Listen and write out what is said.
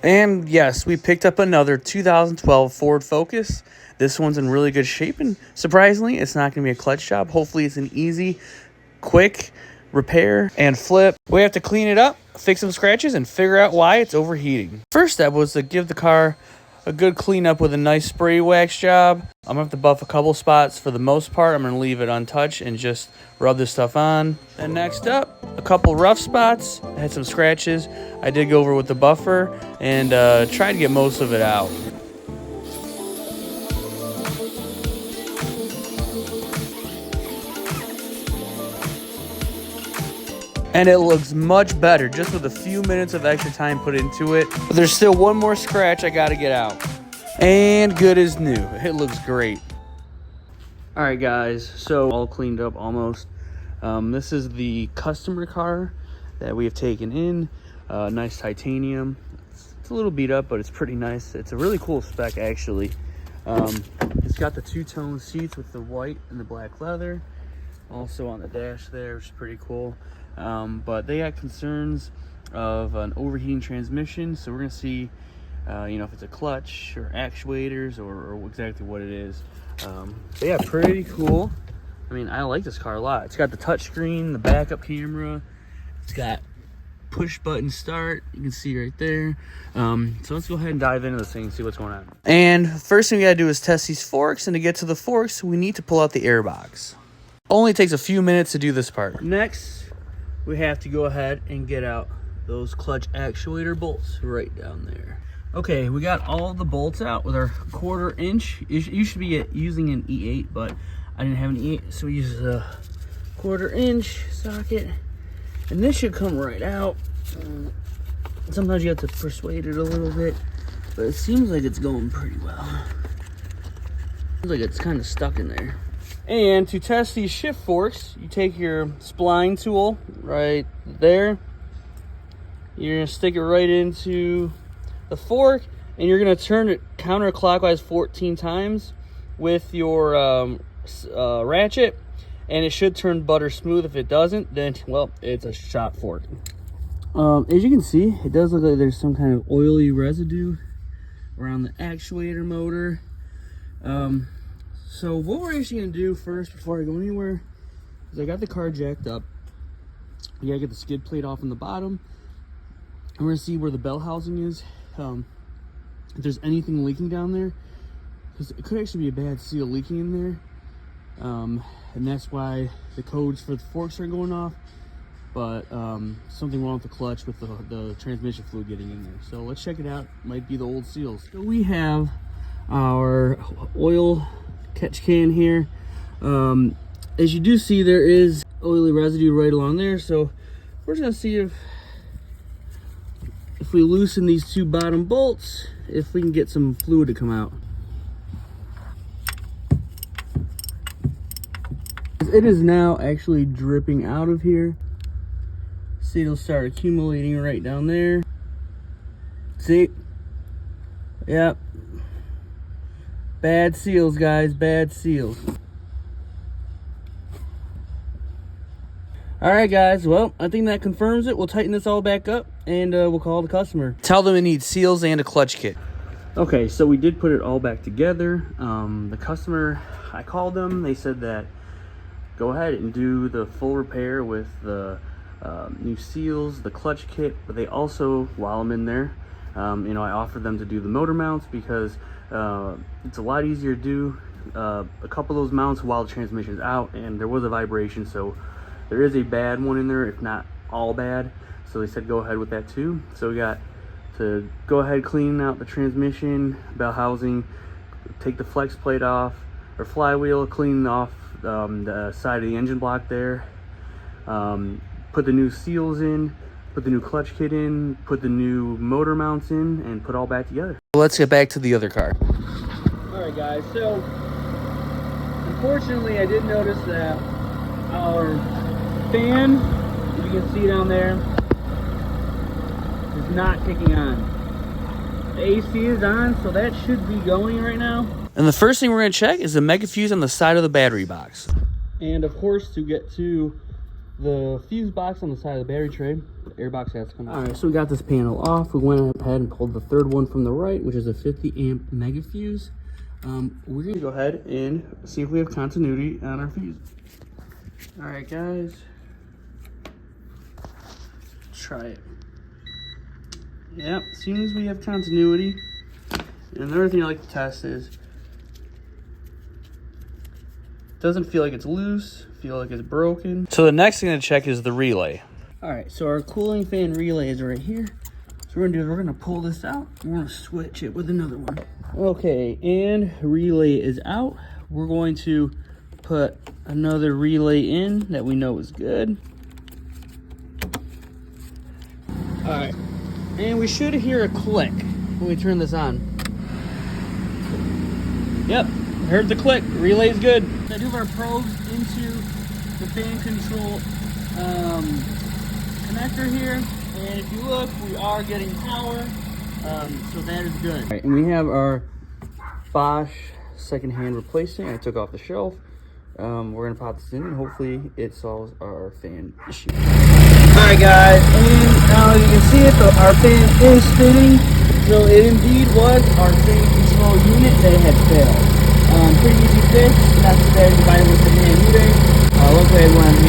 And yes, we picked up another 2012 Ford Focus. This one's in really good shape, and surprisingly, it's not going to be a clutch job. Hopefully, it's an easy, quick repair and flip. We have to clean it up, fix some scratches, and figure out why it's overheating. First step was to give the car a good cleanup with a nice spray wax job. I'm gonna have to buff a couple spots. For the most part, I'm gonna leave it untouched and just rub this stuff on. And next up, a couple rough spots. I had some scratches. I did go over with the buffer and try to get most of it out. And it looks much better just with a few minutes of extra time put into it. But there's still one more scratch I gotta get out. And good as new. It looks great. All right, guys, so all cleaned up almost. This is the customer car that we have taken in. Nice titanium. It's a little beat up, but it's pretty nice. It's a really cool spec, actually. It's got the two-tone seats with the white and the black leather. Also on the dash there, which is pretty cool. But they had concerns of an overheating transmission, so we're gonna see if it's a clutch or actuators or exactly what it is. But yeah, pretty cool. I mean, I like this car a lot. It's got the touchscreen, the backup camera. It's got push button start. You can see right there. So let's go ahead and dive into this thing and see what's going on. And first thing we gotta do is test these forks. And to get to the forks, we need to pull out the air box. Only takes a few minutes to do this part. Next, we have to go ahead and get out those clutch actuator bolts right down there. Okay, we got all the bolts out with our 1/4 inch. You should be using an E8, but I didn't have an E8, so we used a 1/4 inch socket. And this should come right out. Sometimes you have to persuade it a little bit, but it seems like it's going pretty well. Seems like it's kind of stuck in there. And to test these shift forks, you take your spline tool right there. You're gonna stick it right into the fork, and you're gonna turn it counterclockwise 14 times with your ratchet, and it should turn butter smooth. If it doesn't, then, well, it's a shop fork. As you can see, it does look like there's some kind of oily residue around the actuator motor. So what we're actually gonna do first, before I go anywhere, is I got the car jacked up. You gotta get the skid plate off in the bottom. And we're gonna see where the bell housing is. If there's anything leaking down there, because it could actually be a bad seal leaking in there. And that's why the codes for the forks are going off. But something wrong with the clutch with the transmission fluid getting in there. So let's check it out. Might be the old seals. So we have our oil catch can here. As you do see, there is oily residue right along there. So we're just gonna see if we loosen these two bottom bolts, if we can get some fluid to come out. It is now actually dripping out of here. See, it'll start accumulating right down there. See? Yep. Bad seals, guys, bad seals. All right, guys, well, I think that confirms it. We'll tighten this all back up, and we'll call the customer. Tell them it needs seals and a clutch kit. Okay, so we did put it all back together. The customer, I called them. They said that go ahead and do the full repair with the new seals, the clutch kit, but they also, while I'm in there, I offered them to do the motor mounts because it's a lot easier to do a couple of those mounts while the transmission is out, and there was a vibration, so there is a bad one in there, if not all bad. So they said go ahead with that too. So we got to go ahead clean out the transmission, bell housing, take the flex plate off, or flywheel, clean off the side of the engine block there, put the new seals in, put the new clutch kit in, put the new motor mounts in, and put all back together. Let's get back to the other car. All right, guys, so unfortunately I did notice that our fan, as you can see down there, is not kicking on. The AC is on, so that should be going right now. And the first thing we're going to check is the mega fuse on the side of the battery box. And of course, to get to the fuse box on the side of the battery tray. The air box has to come out. All right, so we got this panel off. We went ahead and pulled the third one from the right, which is a 50 amp mega fuse. We're gonna go ahead and see if we have continuity on our fuse. All right, guys, try it. Yep, seems we have continuity. And another thing I like to test is, doesn't feel like it's loose, feel like it's broken. So the next thing to check is the relay. All right, so our cooling fan relay is right here. So we're gonna pull this out. We're gonna switch it with another one. Okay, and relay is out. We're going to put another relay in that we know is good. All right, and we should hear a click when we turn this on. Yep, heard the click. Relay's good. I do have our probes into the fan control connector here, and if you look, we are getting power, so that is good. All right, and we have our Bosch secondhand replacement I took off the shelf. We're gonna pop this in, and hopefully it solves our fan issue. All right, guys, and now you can see it. Our fan is spinning, so it indeed was our fan control unit that had failed. Pretty easy fix, not too bad. Divided with the hand either. Luckily I had one on hand.